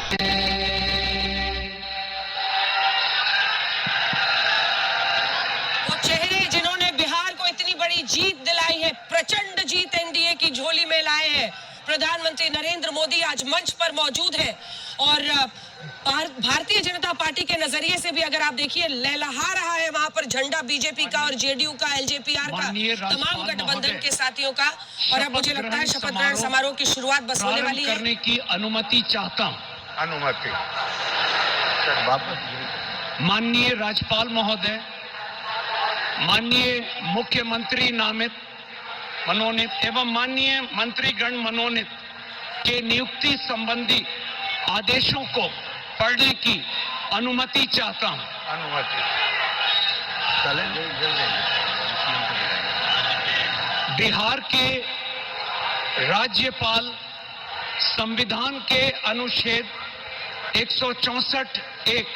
वो चेहरे जिन्होंने बिहार को इतनी बड़ी जीत दिलाई है, प्रचंड जीत एनडीए की झोली में लाए हैं। प्रधानमंत्री नरेंद्र मोदी आज मंच पर मौजूद है और भारतीय जनता पार्टी के नजरिए से भी अगर आप देखिए, लहलहा रहा है वहां पर झंडा बीजेपी का और जेडीयू का, एलजेपीआर का, तमाम गठबंधन के साथियों का। और अब मुझे लगता है शपथ ग्रहण समारोह की शुरुआत बस होने वाली है। करने की अनुमति चाहता हूं। अनुमति। माननीय राज्यपाल महोदय, माननीय मुख्यमंत्री नामित मनोनीत एवं माननीय मंत्रीगण मनोनीत के नियुक्ति संबंधी आदेशों को पढ़ने की अनुमति चाहता हूं। अनुमति। बिहार के राज्यपाल संविधान के अनुच्छेद 164(1)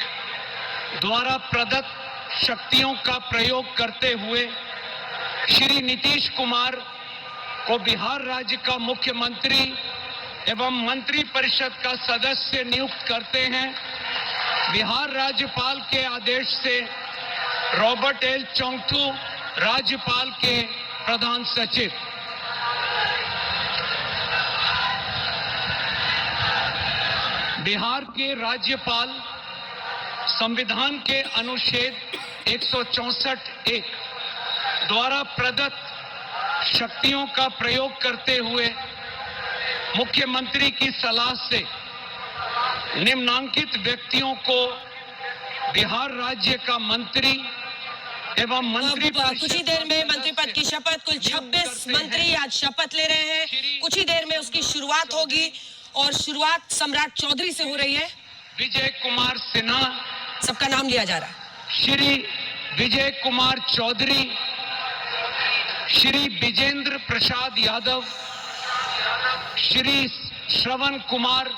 द्वारा प्रदत्त शक्तियों का प्रयोग करते हुए श्री नीतीश कुमार को बिहार राज्य का मुख्यमंत्री एवं मंत्रिपरिषद का सदस्य नियुक्त करते हैं। बिहार राज्यपाल के आदेश से रॉबर्ट एल चोंगथू राज्यपाल के प्रधान सचिव। बिहार के राज्यपाल संविधान के अनुच्छेद 164(1) द्वारा प्रदत्त शक्तियों का प्रयोग करते हुए मुख्यमंत्री की सलाह से निम्नांकित व्यक्तियों को बिहार राज्य का मंत्री एवं मंत्री कुछ ही देर में मंत्री पद की शपथ, कुल 26 मंत्री आज शपथ ले रहे हैं। कुछ ही देर में उसकी शुरुआत होगी और शुरुआत सम्राट चौधरी से हो रही है। विजय कुमार सिन्हा, सबका नाम लिया जा रहा है। श्री विजय कुमार चौधरी, श्री विजेंद्र प्रसाद यादव, श्री श्रवण कुमार,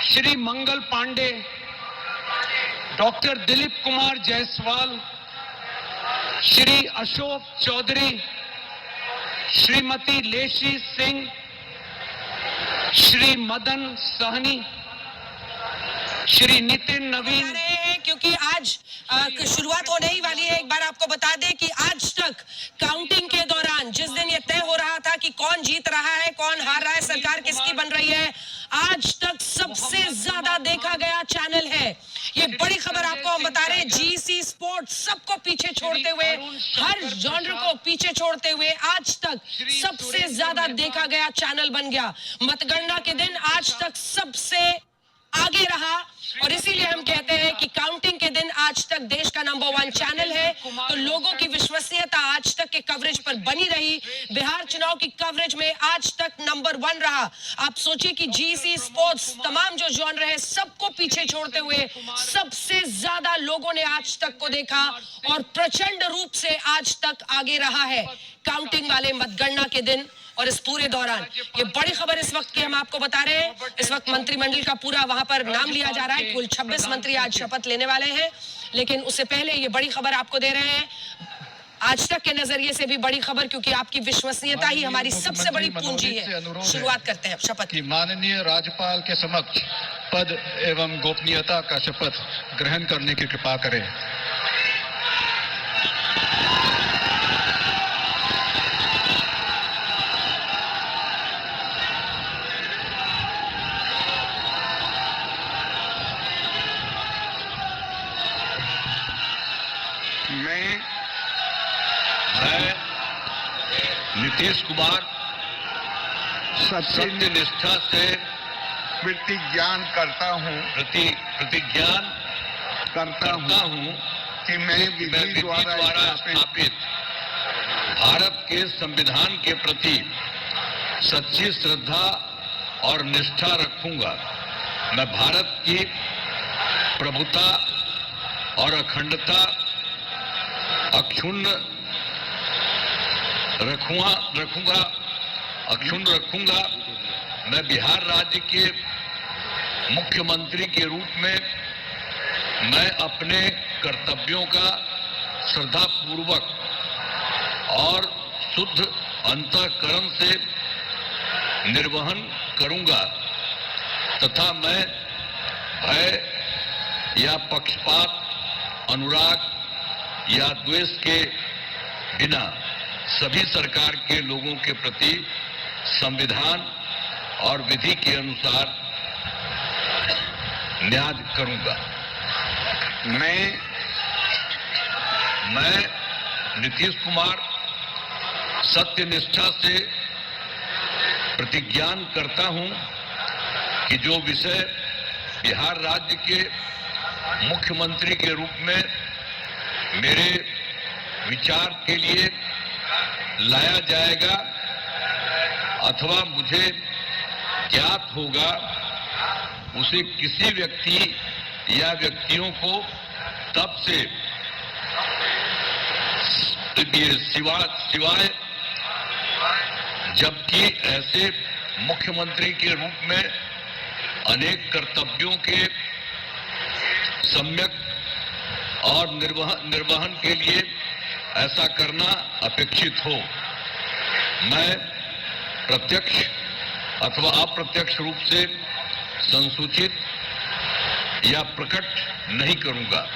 श्री मंगल पांडे, डॉक्टर दिलीप कुमार जायसवाल, श्री अशोक चौधरी, श्रीमती लेशी सिंह, श्री मदन सहनी, श्री नितिन नवीन। क्योंकि आज शुरुआत होने ही वाली है। एक बार आपको बता दें कि आज तक काउंटिंग के दौरान जिस दिन ये तय हो रहा था कि कौन जीत रहा है, कौन हार रहा है, सरकार किसकी बन रही है, आज तक सबसे ज्यादा देखा गया चैनल है। ये बड़ी खबर आपको हम बता रहे हैं। जीसी स्पोर्ट्स सबको पीछे छोड़ते हुए, हर जॉनर को पीछे छोड़ते हुए आज तक सबसे ज्यादा देखा गया चैनल बन गया। मतगणना के दिन आज तक सबसे आगे रहा और इसीलिए हम कहते हैं कि काउंटिंग के दिन आज तक देश का नंबर 1 चैनल है। तो लोगों की विश्वसनीयता आज तक के कवरेज पर बनी रही। बिहार चुनाव की कवरेज में आज तक नंबर 1 रहा। आप सोचिए कि जीसी स्पोर्ट्स तमाम जो जॉनर है सबको पीछे छोड़ते हुए सबसे ज्यादा लोगों ने आज तक को देखा और प्रचंड रूप से आज तक आगे रहा है काउंटिंग वाले मतगणना के दिन और इस पूरे दौरान। ये बड़ी खबर इस वक्त की हम आपको बता रहे हैं। इस वक्त मंत्रिमंडल का पूरा वहां पर नाम लिया जा रहा है। कुल 26 मंत्री आज शपथ लेने वाले हैं, लेकिन उससे पहले ये बड़ी खबर आपको दे रहे हैं, आज तक के नजरिए से भी बड़ी खबर, क्योंकि आपकी विश्वसनीयता ही हमारी सबसे बड़ी पूंजी है। शुरुआत करते हैं शपथ की। माननीय राज्यपाल के समक्ष पद एवं गोपनीयता का शपथ ग्रहण करने की कृपा करें। मैं नीतीश कुमार सत्य निष्ठा से प्रतिज्ञा करता हूँ कि मैं विधि द्वारा स्थापित भारत के संविधान के प्रति सच्ची श्रद्धा और निष्ठा रखूंगा। मैं भारत की प्रभुता और अखंडता अक्षुण्ण रखूंगा। मैं बिहार राज्य के मुख्यमंत्री के रूप में मैं अपने कर्तव्यों का श्रद्धापूर्वक और शुद्ध अंतःकरण से निर्वहन करूंगा। तथा मैं भय या पक्षपात, अनुराग या द्वेष के बिना सभी सरकार के लोगों के प्रति संविधान और विधि के अनुसार न्याय करूंगा। मैं नीतीश कुमार सत्य निष्ठा से प्रतिज्ञान करता हूं कि जो विषय बिहार राज्य के मुख्यमंत्री के रूप में मेरे विचार के लिए लाया जाएगा अथवा मुझे ज्ञात होगा, उसे किसी व्यक्ति या व्यक्तियों को तब से सिवाय जबकि ऐसे मुख्यमंत्री के रूप में अनेक कर्तव्यों के सम्यक और निर्वहन के लिए ऐसा करना अपेक्षित हो, मैं प्रत्यक्ष अथवा अप्रत्यक्ष रूप से संसूचित या प्रकट नहीं करूंगा।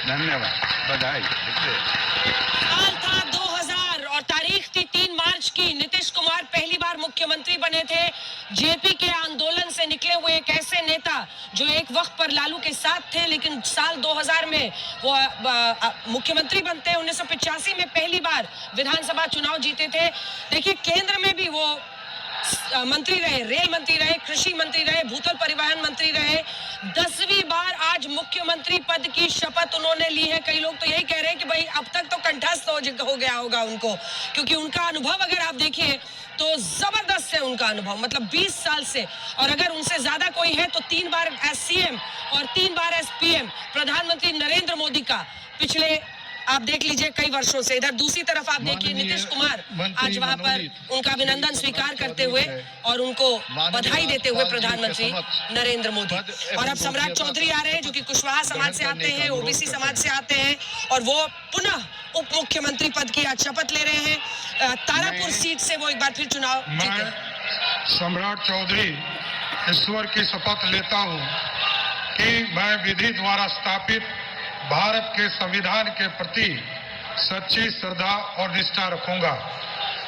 धन्यवाद, बधाई। साल था 2000 और तारीख थी 3 मार्च की। नीतीश कुमार पहली बार मुख्यमंत्री बने थे। जेपी के आंदोलन से निकले हुए एक ऐसे नेता जो एक वक्त पर लालू के साथ थे, लेकिन साल 2000 में वो मुख्यमंत्री बनते हैं। 1985 में पहली बार विधानसभा चुनाव जीते थे। देखिए, केंद्र में भी वो मंत्री रहे, रेल मंत्री रहे, कृषि मंत्री रहे, भूतल परिवहन मंत्री रहे। 10वीं बार आज मुख्यमंत्री पद की शपथ उन्होंने ली है। कई लोग तो यही कह रहे हैं कि भाई अब तक तो कंठस्थ हो गया होगा उनको, क्योंकि उनका अनुभव अगर आप देखिए तो जबरदस्त है उनका अनुभव, मतलब 20 साल से। और अगर उनसे ज्यादा कोई है तो 3 बार एज सीएम और 3 बार एज पीएम प्रधानमंत्री नरेंद्र मोदी का पिछले आप देख लीजिए कई वर्षों से। इधर दूसरी तरफ आप देखिए नीतीश कुमार आज वहां पर उनका अभिनंदन स्वीकार करते हुए और उनको बधाई देते हुए प्रधानमंत्री नरेंद्र मोदी। और अब सम्राट चौधरी आ रहे हैं जो कि कुशवाहा समाज से आते हैं, ओबीसी समाज से आते हैं, और वो पुनः उप मुख्यमंत्री पद की आज शपथ ले रहे हैं। तारापुर सीट से वो एक बार फिर चुनाव जीते। सम्राट चौधरी ईश्वर की शपथ लेता हूं कि मैं विधि द्वारा स्थापित भारत के संविधान के प्रति सच्ची श्रद्धा और निष्ठा रखूंगा।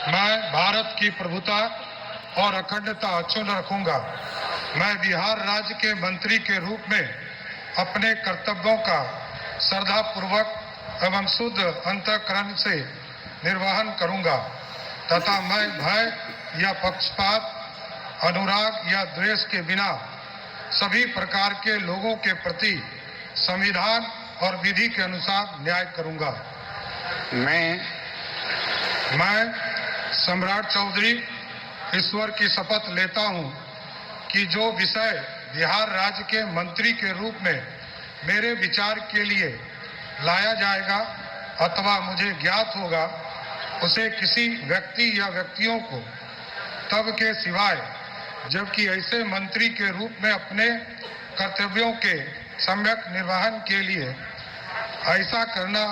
मैं भारत की प्रभुता और अखंडता अक्षुण्ण रखूंगा। मैं बिहार राज्य के मंत्री के रूप में अपने कर्तव्यों का श्रद्धापूर्वक एवं शुद्ध अंतःकरण से निर्वहन करूंगा तथा मैं भय या पक्षपात, अनुराग या द्वेष के बिना सभी प्रकार के लोगों के प्रति संविधान और विधि के अनुसार न्याय करूंगा। मैं सम्राट चौधरी ईश्वर की शपथ लेता हूं कि जो विषय बिहार राज्य के मंत्री के रूप में मेरे विचार के लिए लाया जाएगा अथवा मुझे ज्ञात होगा, उसे किसी व्यक्ति या व्यक्तियों को तब के सिवाय जबकि ऐसे मंत्री के रूप में अपने कर्तव्यों के सम्यक निर्वहन के लिए ऐसा करना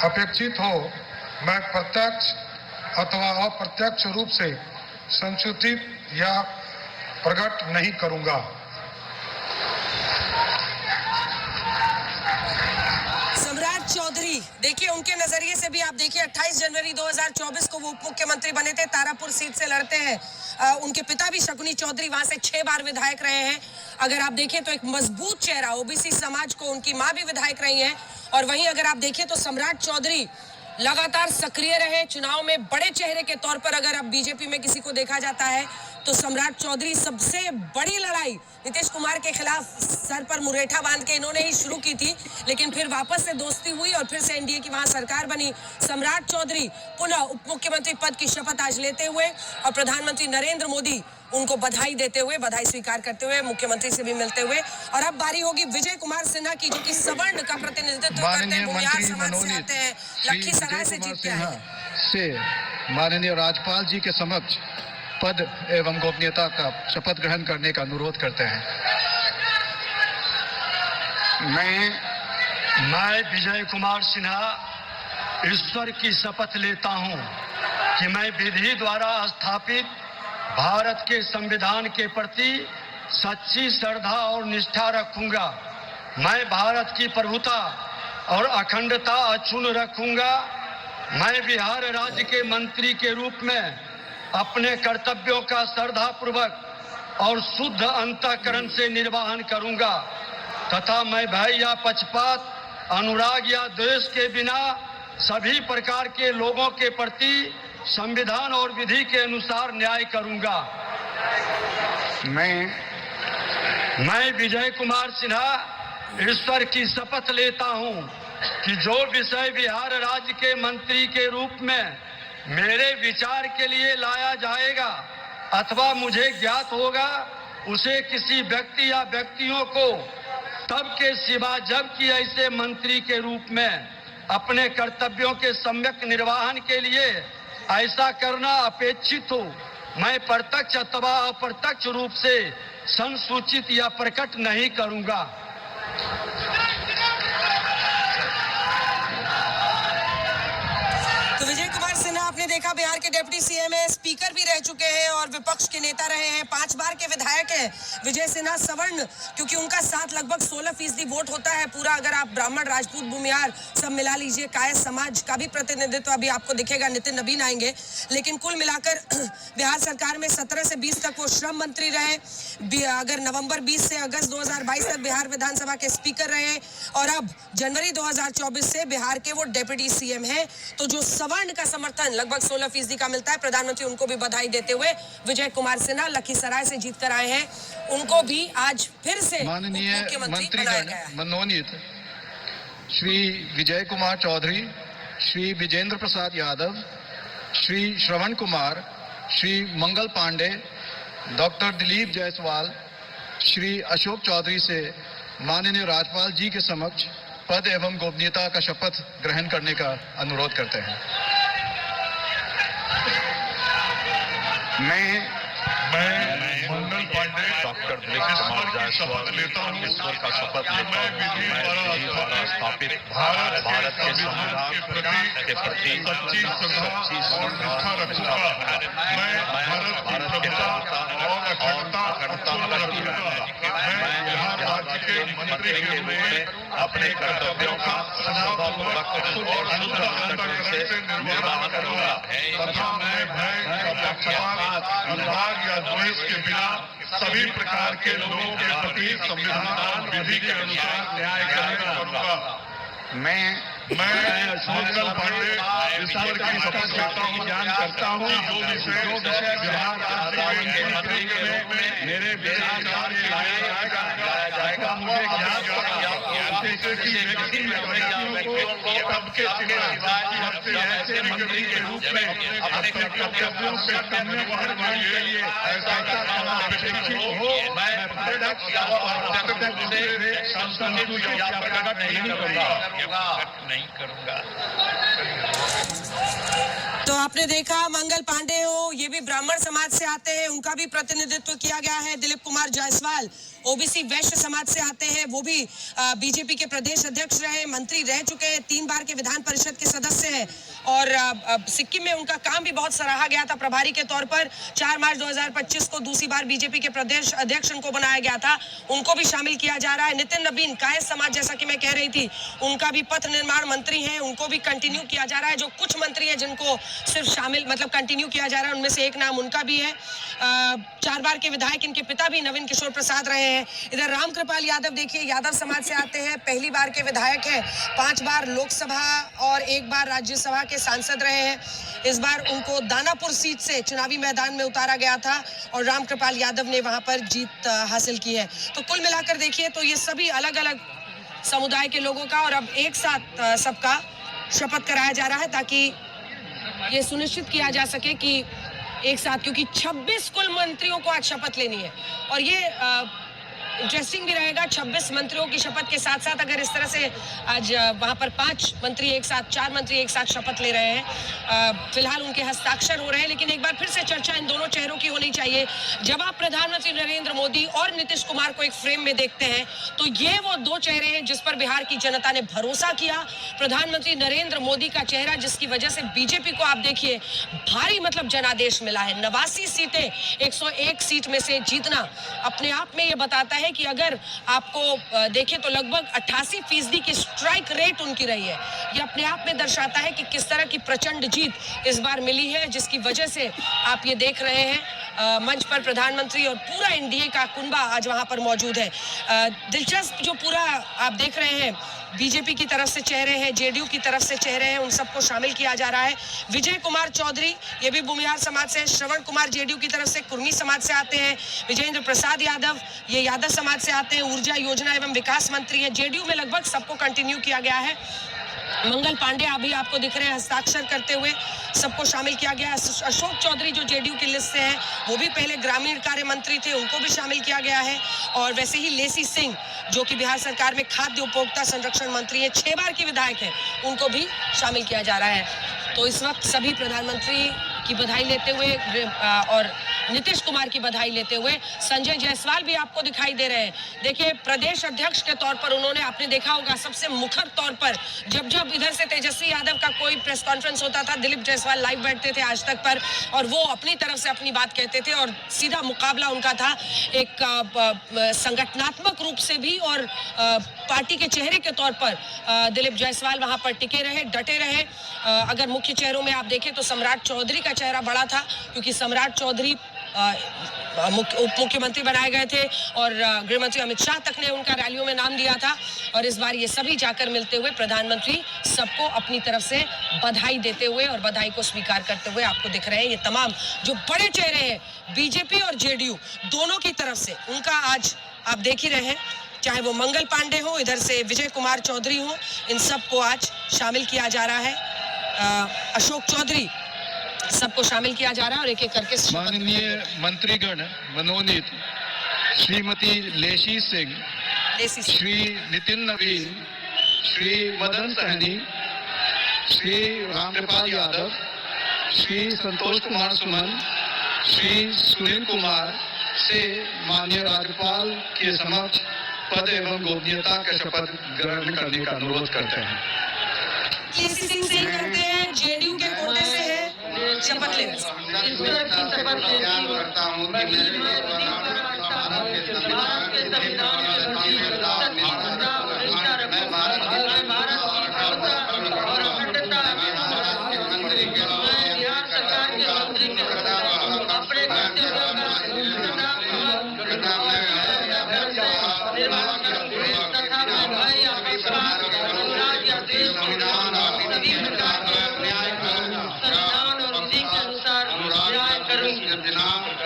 अपेक्षित हो, मैं प्रत्यक्ष अथवा अप्रत्यक्ष रूप से संसूचित या प्रकट नहीं करूंगा। सम्राट चौधरी, देखिए उनके नजरिए से भी आप देखिए 28 जनवरी 2024 को वो उप मुख्यमंत्री बने थे, तारापुर सीट से लड़ते हैं। उनके पिता भी शकुनी चौधरी वहां से 6 बार विधायक रहे हैं। अगर आप देखें तो एक मजबूत चेहरा ओबीसी समाज को, उनकी मां भी विधायक रही हैं। और वहीं अगर आप देखें तो सम्राट चौधरी लगातार सक्रिय रहे चुनाव में। बड़े चेहरे के तौर पर अगर अब बीजेपी में किसी को देखा जाता है तो सम्राट चौधरी सबसे बड़ी लड़ाई नीतीश कुमार के खिलाफ सर पर मुरेठा बांध के इन्होंने ही शुरू की थी, लेकिन फिर वापस से दोस्ती हुई और फिर से एनडीए की वहां सरकार बनी। सम्राट चौधरी पुनः उप मुख्यमंत्री पद की शपथ आज लेते हुए और प्रधानमंत्री नरेंद्र मोदी उनको बधाई देते हुए, बधाई स्वीकार करते हुए, मुख्यमंत्री से भी मिलते हुए। और अब बारी होगी विजय कुमार सिन्हा की, जो कि सवर्ण का प्रतिनिधित्व करते हैं, बिहार समाज से आते हैं, लखीसराय से जीत के आए हैं। माननीय राज्यपाल जी के समक्ष पद एवं गोपनीयता का शपथ ग्रहण करने का अनुरोध करते हैं। मैं विजय कुमार सिन्हा ईश्वर की शपथ लेता हूं कि मैं विधि द्वारा स्थापित भारत के संविधान के प्रति सच्ची श्रद्धा और निष्ठा रखूंगा। मैं भारत की प्रभुता और अखंडता अक्षुण्ण रखूंगा। मैं बिहार राज्य के मंत्री के रूप में अपने कर्तव्यों का श्रद्धापूर्वक और शुद्ध अंतःकरण से निर्वहन करूंगा तथा मैं भय या पक्षपात, अनुराग या द्वेष के बिना सभी प्रकार के लोगों के प्रति संविधान और विधि के अनुसार न्याय करूंगा। मैं विजय कुमार सिन्हा ईश्वर की शपथ लेता हूं कि जो विषय बिहार राज्य के मंत्री के रूप में मेरे विचार के लिए लाया जाएगा अथवा मुझे ज्ञात होगा, उसे किसी व्यक्ति या व्यक्तियों को तब के सिवा जबकि ऐसे मंत्री के रूप में अपने कर्तव्यों के सम्यक निर्वहन के लिए ऐसा करना अपेक्षित हो, मैं प्रत्यक्ष अथवा अप्रत्यक्ष रूप से संसूचित या प्रकट नहीं करूंगा। तो विजय कुमार सिन्हा आपने देखा बिहार के डिप्टी सीएम है, स्पीकर भी रह चुके हैं और विपक्ष के नेता रहे हैं, 5 बार के विधायक हैं विजय सिन्हा सवर्ण, क्योंकि उनका साथ लगभग 16% वोट होता है पूरा। अगर आप ब्राह्मण, राजपूत, भूमिहार सब मिला लीजिए, कायस्थ समाज का भी प्रतिनिधित्व अभी आपको दिखेगा, नितिन नवीन आएंगे, लेकिन कुल मिलाकर बिहार सरकार में 17 से 20 तक वो श्रम मंत्री रहे। अगर नवंबर 20 से अगस्त 2022 तक बिहार विधानसभा के स्पीकर रहे और अब जनवरी 2024 से बिहार के वो डिप्टी सीएम हैं। तो जो सवर्ण का समर्थन लगभग 16% का मिलता है, प्रधानमंत्री उनको भी बधाई देते हुए विजय कुमार सिन्हा लखीसराय से जीत कर आए हैं, उनको भी आज फिर से माननीय मुख्यमंत्री बनाया गया है। मनोनीत श्री विजय कुमार चौधरी, श्री विजेंद्र प्रसाद यादव, श्री श्रवण कुमार, श्री मंगल पांडे, डॉक्टर दिलीप जायसवाल, श्री अशोक चौधरी से माननीय राज्यपाल जी के समक्ष पद एवं गोपनीयता का शपथ ग्रहण करने का अनुरोध करते हैं। मैं मंगल पांडे डॉक्टर दिलीप कुमार जायसवाल ईश्वर का शपथ लेता हूँ कि मैं विधि द्वारा स्थापित भारत के संविधान के प्रति सच्ची श्रद्धा रखूंगा। मैं भारत की प्रभुता और अखंडता रखूंगा। मैं बिहार राज्य के मंत्री के रूप में अपने कर्तव्यों का श्रद्धापूर्वक और शुद्ध अंतःकरण से निर्वहन करूंगा तथा मैं भय या पक्षपात, अनुराग या द्वेष के बिना सभी प्रकार के लोगों के प्रति संविधान विधि के अनुसार न्याय करूंगा। मैं मंगल पांडे ईश्वर की शपथ लेता हूँ, ज्ञान करता हूँ जो विषय बिहार राज्य के मंत्री के रूप में मेरे विचार के लाया जाएगा, मुझे ज्ञात ऐसे मंत्री के रूप में अपने कर्तव्यों से निर्वहन के लिए ऐसा करना अपेक्षित हो, मैं प्रत्यक्ष या प्रकट नहीं करूंगा। तो आपने देखा मंगल पांडे हो, ये भी ब्राह्मण समाज से आते हैं, उनका भी प्रतिनिधित्व किया गया है। दिलीप कुमार जायसवाल ओबीसी वैश्य समाज से आते हैं, वो भी बीजेपी के प्रदेश अध्यक्ष रहे, मंत्री रह चुके हैं, 3 बार के विधान परिषद के सदस्य हैं और सिक्किम में उनका काम भी बहुत सराहा गया था प्रभारी के तौर पर। 4 मार्च 2025 को दूसरी बार बीजेपी के प्रदेश अध्यक्ष उनको बनाया गया था, उनको भी शामिल किया जा रहा है। नितिन नवीन कायस्थ समाज, जैसा कि मैं कह रही थी, उनका भी पथ निर्माण मंत्री हैं, उनको भी कंटिन्यू किया जा रहा है। जो कुछ मंत्री हैं जिनको सिर्फ शामिल मतलब कंटिन्यू किया जा रहा है, उनमें से एक नाम उनका भी है। 4 बार के विधायक इनके पिता भी नवीन किशोर प्रसाद रहे हैं। इधर रामकृपाल यादव देखिए, यादव समाज से आते हैं, पहली बार के विधायक हैं, 5 बार लोकसभा और 1 बार राज्यसभा के सांसद रहे हैं। इस बार उनको दानापुर सीट से चुनावी मैदान में उतारा गया था और रामकृपाल यादव ने वहां पर जीत हासिल की है। तो कुल मिलाकर देखिए तो ये सभी अलग अलग समुदाय के लोगों का और अब एक साथ सबका शपथ कराया जा रहा है ताकि ये सुनिश्चित किया जा सके कि एक साथ, क्योंकि 26 कुल मंत्रियों को आज शपथ लेनी है और ये इंटरेस्टिंग भी रहेगा 26 मंत्रियों की शपथ के साथ साथ अगर इस तरह से आज वहां पर 4 मंत्री एक साथ शपथ ले रहे हैं। फिलहाल उनके हस्ताक्षर हो रहे हैं, लेकिन एक बार फिर से चर्चा इन दोनों चेहरों की होनी चाहिए। जब आप प्रधानमंत्री नरेंद्र मोदी और नीतीश कुमार को एक फ्रेम में देखते हैं तो ये वो दो चेहरे हैं जिस पर बिहार की जनता ने भरोसा किया। प्रधानमंत्री नरेंद्र मोदी का चेहरा जिसकी वजह से बीजेपी को आप देखिए भारी मतलब जनादेश मिला है। 89 सीटें 101 सीट में से जीतना अपने आप में ये बताता है कि अगर आपको देखें तो लगभग 88% की स्ट्राइक रेट उनकी रही है। ये अपने आप में दर्शाता है कि किस तरह की प्रचंड जीत इस बार मिली है, जिसकी वजह से आप ये देख रहे हैं मंच पर प्रधानमंत्री और पूरा एनडीए का कुनबा आज वहां पर मौजूद है। दिलचस्प जो पूरा आप देख रहे हैं, बीजेपी की तरफ से चेहरे हैं, जेडीयू की तरफ से चेहरे हैं, उन सबको शामिल किया जा रहा है। विजय कुमार चौधरी ये भी भूमिहार समाज से, श्रवण कुमार जेडीयू की तरफ से कुर्मी समाज से आते हैं, विजेंद्र प्रसाद यादव ये यादव समाज से आते हैं, ऊर्जा योजना एवं विकास मंत्री हैं। जेडीयू में लगभग सबको कंटिन्यू किया गया है। मंगल पांडे अभी आपको दिख रहे हैं हस्ताक्षर करते हुए, सबको शामिल किया गया है। अशोक चौधरी जो जेडीयू की लिस्ट से हैं वो भी पहले ग्रामीण कार्य मंत्री थे, उनको भी शामिल किया गया है। और वैसे ही लेसी सिंह जो कि बिहार सरकार में खाद्य उपभोक्ता संरक्षण मंत्री है, 6 बार की विधायक है, उनको भी शामिल किया जा रहा है। तो इस वक्त सभी प्रधानमंत्री की बधाई लेते हुए और नीतीश कुमार की बधाई लेते हुए संजय जायसवाल भी आपको दिखाई दे रहे हैं। देखिए प्रदेश अध्यक्ष के तौर पर उन्होंने, आपने देखा होगा सबसे मुखर तौर पर जब इधर से तेजस्वी यादव का कोई प्रेस कॉन्फ्रेंस होता था, दिलीप जायसवाल लाइव बैठते थे आज तक पर और वो अपनी तरफ से अपनी बात कहते थे और सीधा मुकाबला उनका था एक संगठनात्मक रूप से भी और पार्टी के चेहरे के तौर पर दिलीप जायसवाल वहां पर टिके रहे, डटे रहे। अगर मुख्य चेहरों में आप देखें तो सम्राट चौधरी का चेहरा बड़ा था क्योंकि सम्राट चौधरी उप मुख्यमंत्री बनाए गए थे और गृह मंत्री अमित शाह तक ने उनका रैलियों में नाम दिया था। और इस बार ये सभी जाकर मिलते हुए प्रधानमंत्री सबको अपनी तरफ से बधाई देते हुए और बधाई को स्वीकार करते हुए आपको दिख रहे हैं। ये तमाम जो बड़े चेहरे हैं बीजेपी और जेडीयू दोनों की तरफ से, उनका आज आप देख ही रहे हैं, चाहे वो मंगल पांडे हो, इधर से विजय कुमार चौधरी हो, इन सबको आज शामिल किया जा रहा है। अशोक चौधरी सबको शामिल किया जा रहा है और एक एक करके माननीय मंत्रीगण मनोनीत श्रीमती लेसी सिंह, श्री नितिन नवीन, श्री मदन सहनी, श्री रामकृपाल यादव, श्री संतोष कुमार सुमन, श्री सुनील कुमार से माननीय राज्यपाल के समक्ष पद एवं गोपनीयता का शपथ ग्रहण करने का अनुरोध करते हैं। लेसी सिंह से करते हैं, जेडीयू के कोटे से है, शपथ ले करता हूँ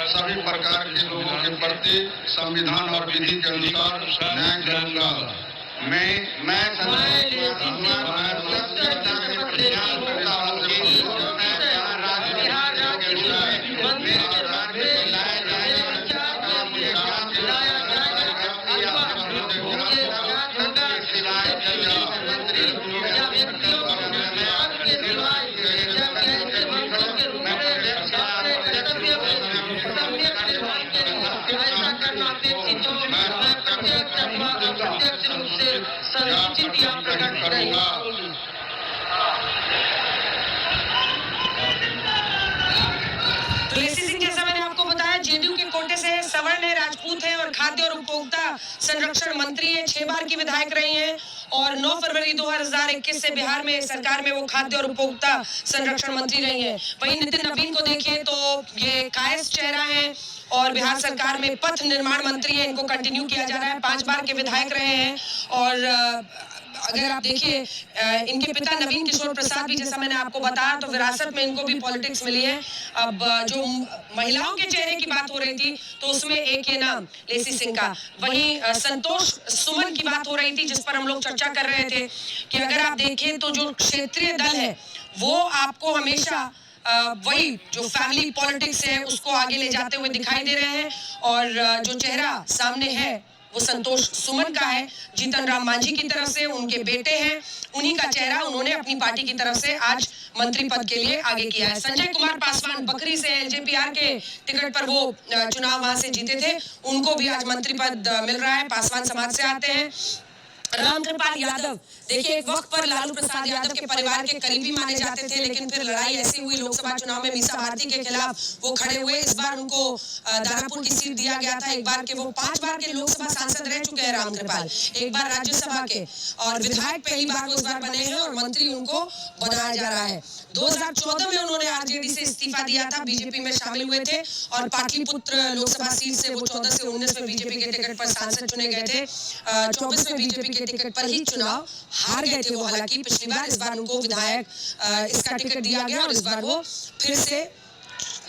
सभी प्रकार के लोगों के प्रति संविधान और विधि के अनुसार न्याय करूंगा। मैं तो लेसी सिंह जैसा मैंने आपको बताया जेडीयू के कोटे से है, सवर्ण है, राजपूत है और खाद्य और उपभोक्ता संरक्षण मंत्री है, 6 बार की विधायक रही हैं और 9 फरवरी 2021 से बिहार में सरकार में वो खाद्य और उपभोक्ता संरक्षण मंत्री रही हैं। वहीं नितिन नवीन को देखिए तो ये कायस्थ चेहरा है और बिहार सरकार में पथ निर्माण मंत्री है, इनको कंटिन्यू किया जा रहा है, 5 बार के विधायक रहे हैं। और अगर आप देखिए इनके पिता नवीन किशोर प्रसाद भी, जैसा मैंने आपको बताया, तो विरासत में इनको भी पॉलिटिक्स मिली है। अब जो महिलाओं के चेहरे की बात हो रही थी तो उसमें एक ये नाम लेसी सिंह का, वहीं संतोष सुमन की बात हो रही थी जिस पर हम लोग चर्चा कर रहे थे कि अगर आप देखें तो जो क्षेत्रीय दल है वो आपको हमेशा वही जो फैमिली पॉलिटिक्स है उसको आगे ले जाते हुए दिखाई दे रहे हैं। और जो चेहरा सामने है वो संतोष सुमन का है। जीतन राम मांझी की तरफ से उनके बेटे हैं, उन्हीं का चेहरा उन्होंने अपनी पार्टी की तरफ से आज मंत्री पद के लिए आगे किया है। संजय कुमार पासवान बकरी से एलजेपीआर के टिकट पर वो चुनाव वहां से जीते थे, उनको भी आज मंत्री पद मिल रहा है। पासवान समाज से आते हैं। रामकृपाल यादव, देखिए एक वक्त पर लालू प्रसाद यादव के परिवार के करीबी माने जाते थे, लेकिन फिर लड़ाई ऐसी हुई लोकसभा चुनाव में मीसा भारती के खिलाफ वो खड़े हुए। इस बार उनको दानापुर की सीट दिया गया था। एक बार के वो 5 बार के लोकसभा सांसद रह चुके हैं रामकृपाल, एक बार राज्यसभा के, और विधायक पहली बार वो इस बार बने हैं और मंत्री उनको बनाया जा रहा है। 2014 में उन्होंने आरजेडी से इस्तीफा दिया था, बीजेपी में शामिल हुए थे और पाटलिपुत्र लोकसभा सीट से वो 14 से 19 में बीजेपी के टिकट पर सांसद चुने गए थे। 24 में बीजेपी के टिकट पर ही चुनाव हार गए थे वो हालांकि पिछली बार। इस बार उनको विधायक इसका टिकट दिया गया और इस बार वो फिर से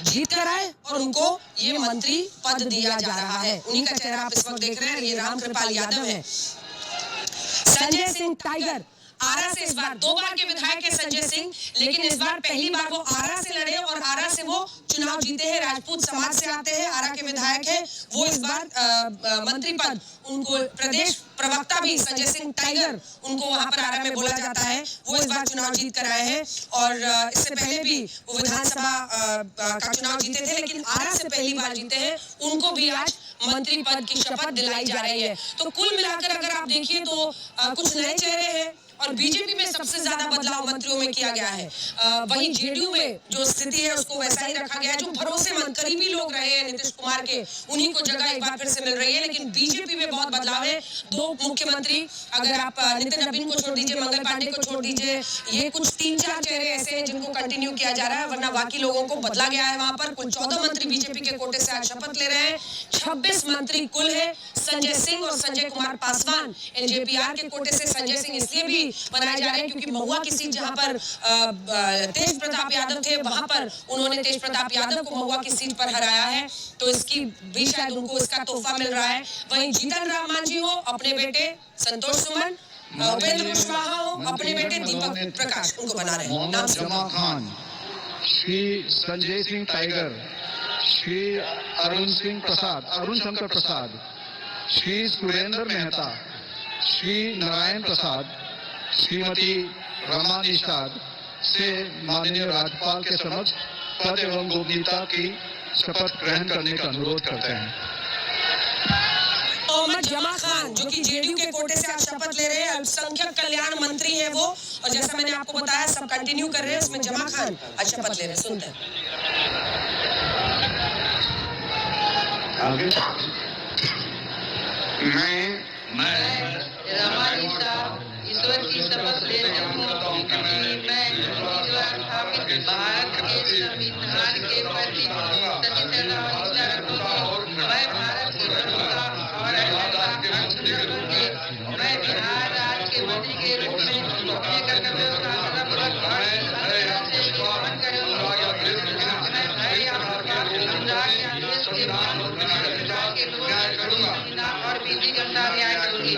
जीत कर आए और उनको ये मंत्री पद दिया जा रहा है। उन्हीं का चेहरा आप इस वक्त देख रहे हैं, ये रामकृपाल यादव है। संजय सिंह टाइगर आरा से इस बार 2 बार के विधायक है संजय सिंह, लेकिन इस बार पहली बार वो आरा से लड़े और आरा से वो चुनाव जीते हैं। राजपूत समाज से आते हैं, आरा के विधायक हैं वो। इस बार मंत्री पद उनको, प्रदेश प्रवक्ता भी संजय सिंह टाइगर उनको वहां पर आरा में बोला जाता है, वो इस बार चुनाव जीत कर आए हैं। और इससे पहले भी वो विधानसभा का चुनाव जीते थे, लेकिन आरा से पहली बार जीते हैं। उनको भी आज मंत्री पद की शपथ दिलाई जा रही है। तो कुल मिलाकर अगर आप देखिए तो कुछ नए चेहरे हैं और बीजेपी में सबसे ज्यादा बदलाव मंत्रियों में किया गया है। वहीं जेडीयू में जो स्थिति है उसको वैसा ही रखा गया है। जो भरोसेमंद करीबी लोग रहे हैं नीतीश कुमार के, उन्हीं को जगह एक बार फिर से मिल रही है। लेकिन बीजेपी में बहुत बदलाव है। 2 मुख्यमंत्री, अगर आप नितिन नवीन को छोड़ दीजिए, मंगल पांडे को छोड़ दीजिए, ये कुछ 3-4 चेहरे ऐसे हैं जिनको कंटिन्यू किया जा रहा है, वरना बाकी लोगों को बदला गया है। वहां पर कुल 14 मंत्री बीजेपी के कोटे से आज शपथ ले रहे हैं। 26 मंत्री कुल है। संजय सिंह और संजय कुमार पासवान एलजेपीआर के कोटे से। संजय सिंह इसलिए भी बनाए जा रहे हैं क्योंकि महुआ की सीट जहां पर तेज प्रताप यादव थे, वहां पर उन्होंने तेज प्रताप यादव को महुआ की सीट पर हराया है, तो इसकी भी शायद उनको इसका तोहफा मिल रहा है। वहीं जीतन राम मांझी हो, अपने बेटे संतोष सुमन, उपेंद्र कुशवाहा हो, अपने बेटे दीपक प्रकाश, उनको बना रहे हैं। नाम जमा खान, श्री संजय सिंह टाइगर, श्री अरुण शंकर प्रसाद, श्री सुरेंद्र मेहता, श्री नारायण प्रसाद, श्रीमती रमा निषाद से माननीय राज्यपाल के समक्ष पद एवं गोपनीयता की शपथ ग्रहण करने का अनुरोध करते हैं। मोहम्मद जमा खान जो कि जेडीयू के कोटे से आज शपथ ले रहे हैं, अल्पसंख्यक कल्याण मंत्री हैं वो, और जैसा मैंने आपको बताया सब कंटिन्यू कर रहे हैं, उसमें जमा खान आज शपथ ले रहे हैं। सुनते हैं। मैं ईश्वर की शपथ लेता हूँ कि मैं स्थापित भारत के संविधान के प्रति सच्ची निष्ठा रखूंगा। मैं भारत की प्रभुता और मैं बिहार राज्य के मंत्री के रूप में अपने कर्तव्यों का सदापूर्वक पालन करूंगा। मैं धैर्य और विधि का न्याय करूंगी।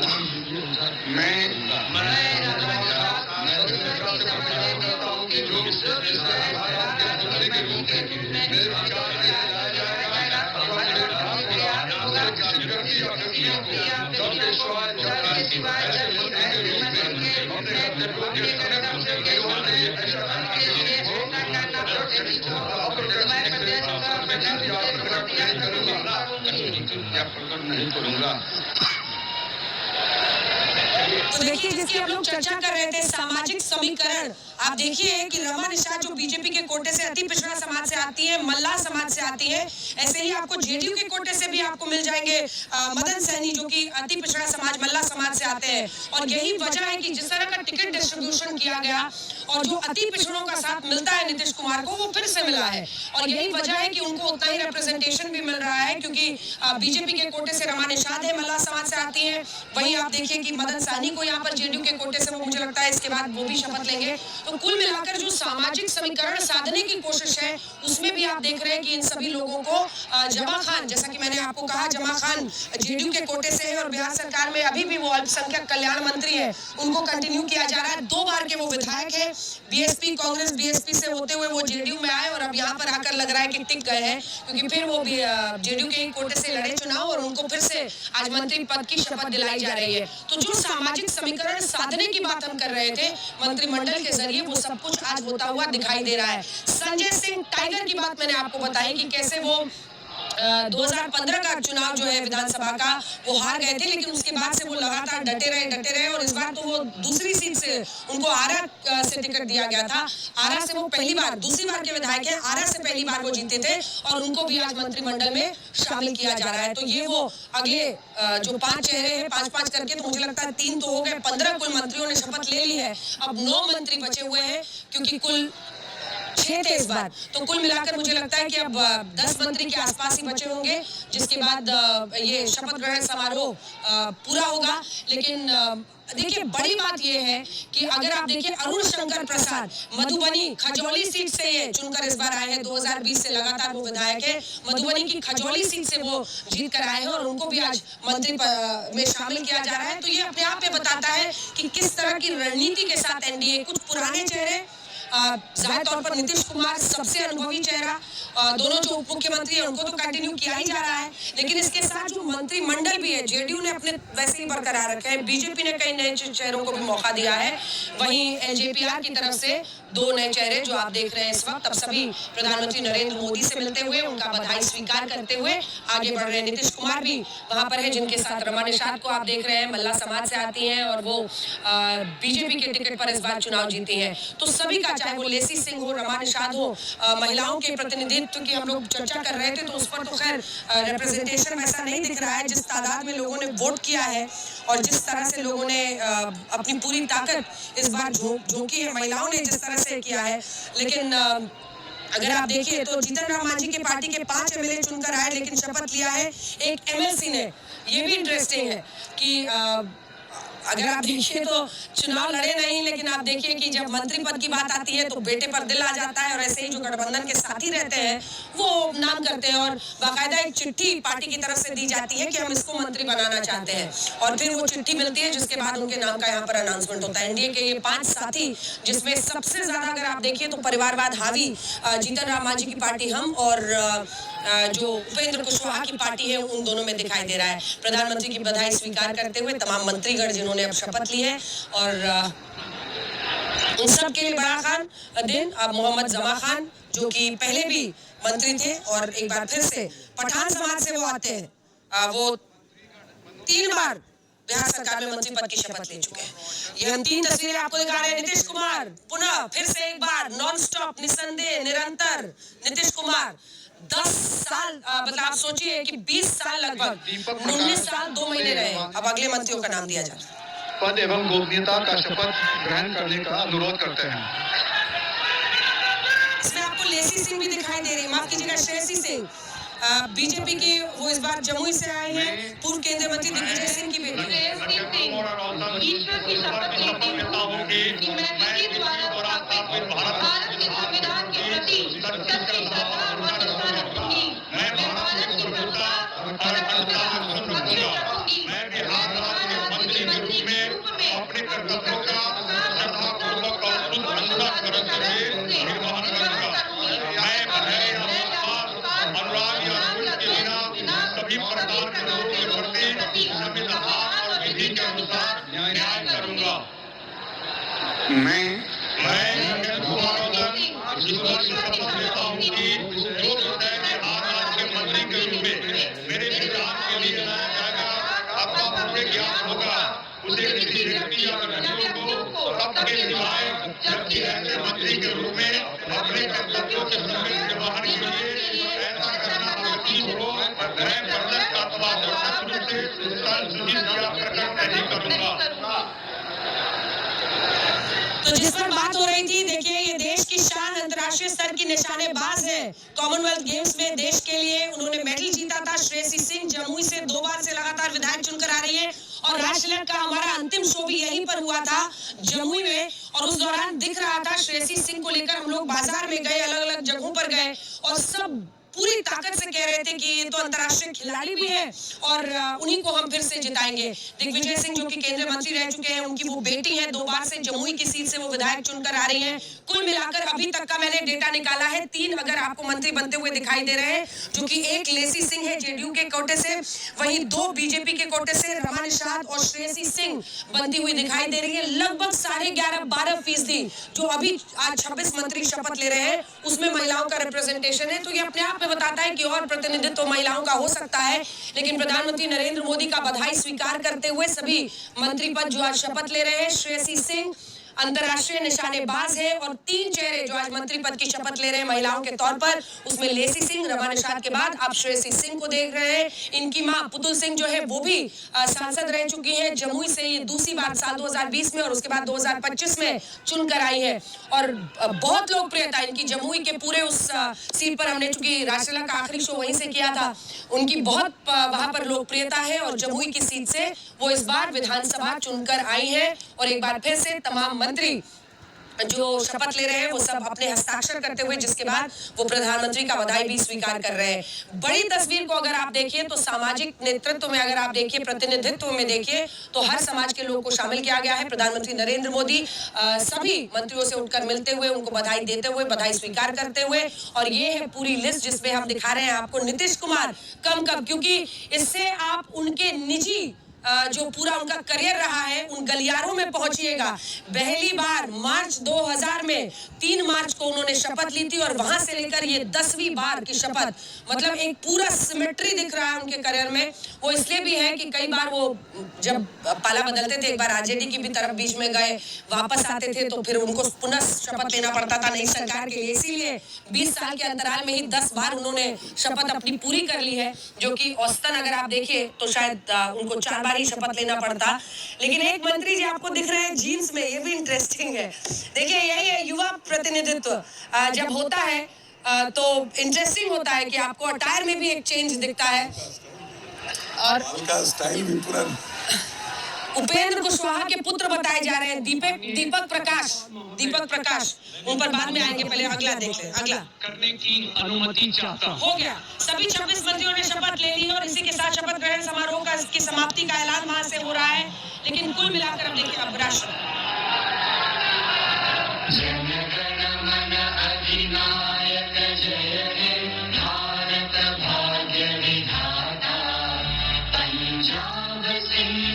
तो देखिए जिसकी हम लोग चर्चा कर रहे थे, सामाजिक समीकरण, आप देखिए कि रमा निषाद जो बीजेपी के कोटे से अति पिछड़ा समाज से आती है, मल्ला समाज से आती है, ऐसे ही आपको जेडीयू के कोटे से भी आपको मिल जाएंगे मदन सैनी जो कि अति पिछड़ा समाज मल्ला समाज से आते हैं। और यही वजह है कि जिस तरह का टिकट डिस्ट्रीब्यूशन किया गया और जो अति पिछड़ों का साथ मिलता है नीतीश कुमार को, वो फिर से मिला है। और यही वजह है कि उनको उतना ही रिप्रेजेंटेशन भी मिल रहा है, क्योंकि बीजेपी के कोटे से रमा निषाद है, मल्ला समाज से आती है। वहीं आप देखिए कि मदन सैनी को यहाँ पर जेडीयू के कोटे से वो मुझे लगता है इसके बाद वो भी शपथ लेंगे। तो कुल मिलाकर जो सामाजिक समीकरण साधने की कोशिश है, उसमें भी आप देख रहे हैं कि इन सभी लोगों को जमा खान, जैसा कि मैंने आपको कहा, जमा खान जेडीयू के कोटे से है और बिहार सरकार में अभी भी वो अल्पसंख्यक कल्याण मंत्री है, उनको कंटिन्यू किया जा रहा है। 2 बार के वो विधायक है, बीएसपी कांग्रेस बीएसपी से होते हुए वो जेडीयू में आए और अब यहाँ पर आकर लग रहा है कि टिक गए हैं, क्योंकि फिर वो जेडीयू के कोटे से लड़े चुनाव और उनको फिर फिर से आज मंत्री पद की शपथ दिलाई जा रही है। तो जो सामाजिक समीकरण साधने की बात हम कर रहे थे मंत्रिमंडल के जरिए, वो सब कुछ आज होता हुआ दिखाई दे रहा है। संजय सिंह टाइगर की बात मैंने आपको बताई कि कैसे वो 2015 का चुनाव जो है विधानसभा का वो हार गए थे, लेकिन उसके बाद से वो लगातार डटे रहे और इस बार तो वो दूसरी सीट से उनको आरा से टिकट दिया गया था। आरा से वो दूसरी बार के विधायक हैं। आरा से पहली बार वो जीते थे और उनको भी आज मंत्रिमंडल में शामिल किया जा रहा है। तो ये वो अगले जो 5 चेहरे हैं, 5-5 करके, तो मुझे लगता है 3 तो हो गए, 15 कुल मंत्रियों ने शपथ ले ली है। अब 9 मंत्री बचे हुए हैं क्योंकि कुल 6 थे इस बार। तो कुल मिलाकर मुझे लगता है कि अब 10 मंत्री के आसपास ही बचे होंगे, जिसके बाद ये शपथ ग्रहण समारोह पूरा होगा। लेकिन देखिए बड़ी बात ये है कि अगर आप देखिए अरुण शंकर प्रसाद मधुबनी खजौली सीट से ये चुनकर इस बार आए हैं। 2020 से लगातार वो विधायक है। मधुबनी की खजौली सीट से वो जीत कर आए हैं और उनको भी आज मंत्री में शामिल किया जा रहा है। तो ये अपने आप में बताता है कि किस तरह की रणनीति के साथ एनडीए, कुछ पुराने चेहरे, जाहिर तौर पर नीतीश कुमार सबसे अनुभवी चेहरा, दोनों जो उप मुख्यमंत्री हैं उनको तो कंटिन्यू किया ही जा रहा है, लेकिन इसके साथ जो मंत्रिमंडल भी है, जेडीयू ने अपने वैसे ही बरकरार रखे हैं, बीजेपी ने कई नए चेहरों को भी मौका दिया है, वहीं एलजेपीआर की तरफ से 2 नए चेहरे जो आप देख रहे हैं इस वक्त, अब सभी प्रधानमंत्री नरेंद्र मोदी से मिलते हुए उनका बधाई स्वीकार करते हुए आगे बढ़ रहे हैं। नीतीश कुमार भी वहां पर है, जिनके साथ रमा निषाद को आप देख रहे हैं, मल्ला समाज से आती हैं और वो बीजेपी के टिकट पर इस बार चुनाव जीती हैं। तो सभी का, चाहे वो लेसी सिंह हो, रमा निषाद हो, महिलाओं के प्रतिनिधित्व की हम लोग चर्चा कर रहे थे, तो उस पर तो खैर रिप्रेजेंटेशन वैसा नहीं दिख रहा है। जिस तादाद में लोगों ने वोट किया है और जिस तरह से लोगों ने अपनी पूरी ताकत इस बार झोंकी है, महिलाओं ने जिस तरह से किया है, लेकिन अगर आप देखिए तो जीतन राम मांझी की पार्टी के 5 एमएलए चुनकर आए, लेकिन शपथ लिया है एक एमएलसी ने। ये भी इंटरेस्टिंग है कि अगर आप देखिए तो चुनाव लड़े नहीं, लेकिन आप देखिए कि जब मंत्री पद की बात आती है तो बेटे पर दिल आ जाता है और ऐसे ही जो गठबंधन के साथी रहते हैं वो नाम करते हैं और बाकायदा एक चिट्ठी पार्टी की तरफ से दी जाती है कि हम इसको मंत्री बनाना चाहते हैं और फिर वो चिट्ठी मिलती है जिसके बाद उनके नाम का यहाँ पर अनाउंसमेंट होता है। एनडीए के ये 5 साथी, जिसमें सबसे ज्यादा अगर आप देखिए तो परिवारवाद हावी जीतन राम मांझी की पार्टी हम और जो उपेंद्र कुशवाहा की पार्टी है, उन दोनों में दिखाई दे रहा है। प्रधानमंत्री की बधाई स्वीकार करते हुए तमाम मंत्रीगण जिन्होंने अब शपथ ली है और उन सब के लिए बड़ा खान दिन अब मोहम्मद जमा खान, जो कि पहले भी मंत्री थे और एक बार फिर से पठान समाज से वो आते हैं, वो 3 बार बिहार सरकार में मंत्री पद की शपथ ले चुके हैं। ये हम 3 तस्वीरें आपको दिखा रहे हैं। नीतीश कुमार पुनः फिर से एक बार नॉन स्टॉप, निसंदेह, निरंतर नीतीश कुमार 10 साल, मतलब आप सोचिए कि 20 साल लगभग, 19 साल 2 महीने रहे। अब अगले मंत्रियों का नाम दिया जा रहा है। पद एवं गोपनीयता का शपथ ग्रहण करने का अनुरोध करते हैं। इसमें आपको लेसी सिंह भी दिखाई दे रही है, माफ कीजिएगा श्रेयसी सिंह, बीजेपी की, वो इस बार जमुई से आए हैं, पूर्व केंद्रीय मंत्री दिग्विजय सिंह की बेटी। ईश्वर की शपथ लेता हूँ कि मैं विधि द्वारा स्थापित भारत के संविधान के प्रति सच्ची श्रद्धा और निष्ठा रखूंगी। मैं भारत की सुरक्षा और अखंडता को सुरक्षित करूंगी। मैं बिहार राज्य के मंत्री के रूप में अपने कर्तव्यों का श्रद्धापूर्वक और शुद्ध अंतःकरण से निर्वहन करूंगा। मैं भय अनुराग या द्वेष के बिना सभी प्रकार के लोगों के प्रति संविधान और विधि के अनुसार न्याय करूंगा। मैं ईश्वर की शपथ लेता हूँ कि जो विषय बिहार राज्य के मंत्री के रूप में मेरे विचार के लिए लाया जाएगा अथवा मुझे ज्ञान होगा, उसे किसी व्यक्ति या व्यक्तियों को सबके सिवाय जबकि ऐसे मंत्री के रूप में अपने कर्तव्यों के सम्मिलित निर्वहन के लिए ऐसा करना आवश्यक हो, मैं प्रत्यक्ष अथवा प्रत्यक्ष रूप से प्रकट नहीं करूंगा। तो जिस पर बात हो रही थी, देखिए ये देश की शान, अंतर्राष्ट्रीय स्तर की निशानेबाज है। कॉमनवेल्थ गेम्स में देश के लिए उन्होंने मेडल जीता था। श्रेयसी सिंह जमुई से 2 बार से लगातार विधायक चुनकर आ रही है और राष्ट्रलक का हमारा अंतिम शो भी यहीं पर हुआ था जमुई में और उस दौरान दिख रहा था श्रेयसी सिंह को लेकर हम लोग बाजार में गए, अलग अलग जगहों पर गए और सब पूरी ताकत से कह रहे थे कि ये तो अंतर्राष्ट्रीय खिलाड़ी भी है और उन्हीं को हम फिर से जिताएंगे। दिग्विजय सिंह जो कि केंद्रीय मंत्री रह चुके हैं, उनकी वो बेटी है, 2 बार से जमुई की सीट से वो विधायक चुनकर आ रही हैं। कुल मिलाकर अभी तक का मैंने डेटा निकाला है, 3 अगर आपको मंत्री बनते हुए दिखाई दे रहे हैं, जो कि एक लेसी सिंह है जेडीयू के कोटे से, वहीं 2 बीजेपी के कोटे से रमा निषाद और श्रेयसी सिंह बनती हुई दिखाई दे रही है। लगभग 11.5-12% जो अभी आज 26 मंत्री शपथ ले रहे हैं उसमें महिलाओं का रिप्रेजेंटेशन है। तो ये अपने आप में बताता है कि और प्रतिनिधित्व महिलाओं का हो सकता है। लेकिन प्रधानमंत्री नरेंद्र मोदी का बधाई स्वीकार करते हुए सभी मंत्री पद जो आज शपथ ले रहे हैं, श्रेयसी सिंह अंतर्राष्ट्रीय निशानेबाज है और 3 चेहरे जो आज मंत्री पद की शपथ ले रहे हैं महिलाओं के तौर पर, उसमें लेसी सिंह, रमा निषाद के बाद आप श्रेयसी सिंह को देख रहे हैं। इनकी मां पुतुल सिंह जो है वो भी सांसद रह चुकी हैं जमुई से, ये दूसरी बार साल 2020 में और उसके बाद 2025 में चुनकर आई है और बहुत लोकप्रियता इनकी जमुई के पूरे उस सीट पर, हमने चूंकि राष्ट्रला का आखिरी शो वहीं से किया था, उनकी बहुत वहां पर लोकप्रियता है और जमुई की सीट से वो इस बार विधानसभा चुनकर आई है। और एक बार फिर से तमाम मंत्री जो शपथ ले रहे हैं वो सब अपने हस्ताक्षर करते हुए, जिसके बाद वो प्रधानमंत्री का बधाई भी स्वीकार कर रहे हैं। बड़ी तस्वीर को अगर आप देखिए तो सामाजिक नेतृत्व में, अगर आप देखिए प्रतिनिधित्व में देखिए तो हर समाज के लोगों को शामिल किया गया है। प्रधानमंत्री नरेंद्र मोदी सभी मंत्रियों से उठकर मिलते हुए, उनको बधाई देते हुए, बधाई स्वीकार करते हुए, और ये है पूरी लिस्ट जिसमें हम दिखा रहे हैं आपको। नीतीश कुमार कब, क्योंकि इससे आप उनके निजी जो पूरा उनका करियर रहा है उन गलियारों में पहुंचिएगा। पहली बार मार्च 2000 में 3 मार्च को उन्होंने शपथ ली थी और वहां से लेकर ये 10वीं बार की शपथ, मतलब एक पूरा सिमेट्री दिख रहा है उनके करियर में। वो इसलिए भी है कि कई बार वो जब पाला बदलते थे, एक बार आरजेडी की भी तरफ बीच में गए, वापस आते थे तो फिर उनको पुनः शपथ लेना पड़ता था नई सरकार के लिए। इसीलिए 20 साल के अंतराल में ही 10 बार उन्होंने शपथ अपनी पूरी कर ली है, जो कि औसतन अगर आप देखिए तो शायद उनको 4 बार ही शपथ लेना पड़ता। लेकिन एक मंत्री जी आपको दिख रहे हैं जीन्स में, ये भी इंटरेस्टिंग है। देखिए यही है युवा प्रतिनिधित्व, जब होता है तो इंटरेस्टिंग होता है कि आपको अटायर में भी एक चेंज दिखता है। और उनका स्टाइल भी पूरा उपेंद्र कुशवाहा के पुत्र बताए जा रहे हैं, दीपक प्रकाश, उन पर बाद में आएंगे, पहले अगला देख लें। अगला करने की अनुमति चाहता हो गया। सभी 26 मंत्रियों ने शपथ ले ली और इसी के साथ शपथ ग्रहण समारोह का इसकी समाप्ति का ऐलान वहां से हो रहा है। लेकिन कुल मिलाकर अब देखिए अब राष्ट्र भारत भाग्य विधाता पंजाब सिंह